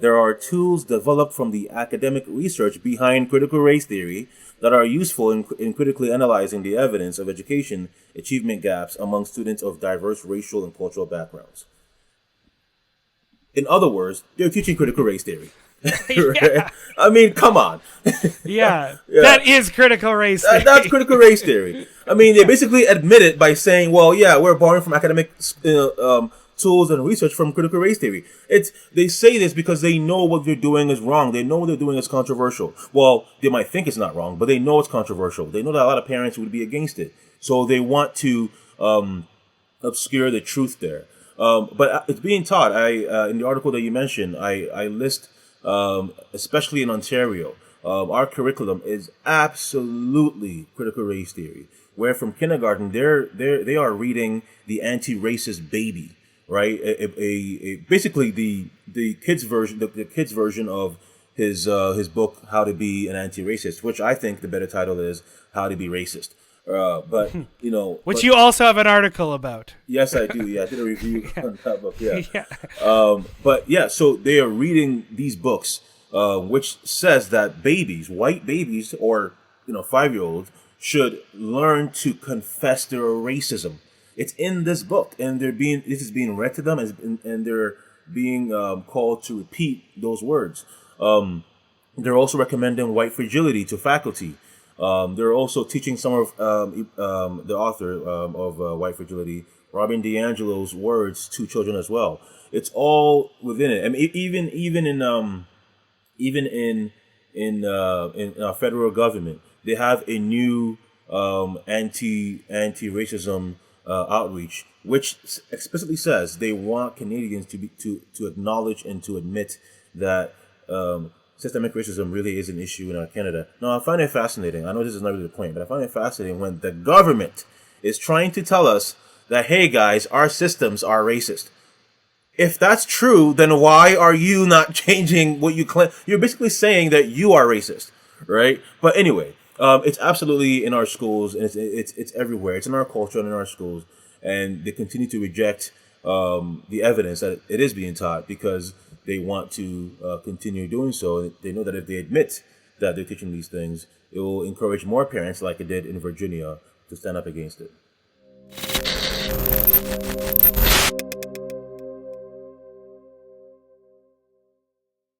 there are tools developed from the academic research behind critical race theory that are useful in critically analyzing the evidence of education achievement gaps among students of diverse racial and cultural backgrounds. In other words, they're teaching critical race theory. Right? I mean, come on. Yeah. That is critical race theory. That's critical race theory. I mean, they basically admit it by saying, well, yeah, we're borrowing from academic tools and research from critical race theory. They say this because they know what they're doing is wrong. They know what they're doing is controversial. Well, they might think it's not wrong, but they know it's controversial. They know that a lot of parents would be against it. So they want to obscure the truth there. But it's being taught. In the article that you mentioned, I list, especially in Ontario, our curriculum is absolutely critical race theory. Where from kindergarten, they are reading the anti-racist baby, right? Basically the kids version of his book How to Be an Anti-Racist, which I think the better title is How to Be Racist. But which you also have an article about. Yes, I do. Yeah, I did a review on that book. Yeah. Yeah. But yeah, so they are reading these books, which says that babies, white babies, or 5-year-olds, should learn to confess their racism. It's in this book, and this is being read to them, and they're being called to repeat those words. They're also recommending white fragility to faculty. They're also teaching some of the author of White Fragility, Robin DiAngelo's words to children as well. It's all within it. I mean, even in our federal government, they have a new anti-racism outreach, which explicitly says they want Canadians to acknowledge and to admit that systemic racism really is an issue in our Canada. Now, I find it fascinating. I know this is not really the point, but I find it fascinating when the government is trying to tell us that, hey guys, our systems are racist. If that's true, then why are you not changing what you claim? You're basically saying that you are racist, right? But anyway, it's absolutely in our schools, and it's everywhere. It's in our culture and in our schools, and they continue to reject the evidence that it is being taught because they want to continue doing so. They know that if they admit that they're teaching these things, it will encourage more parents, like it did in Virginia, to stand up against it.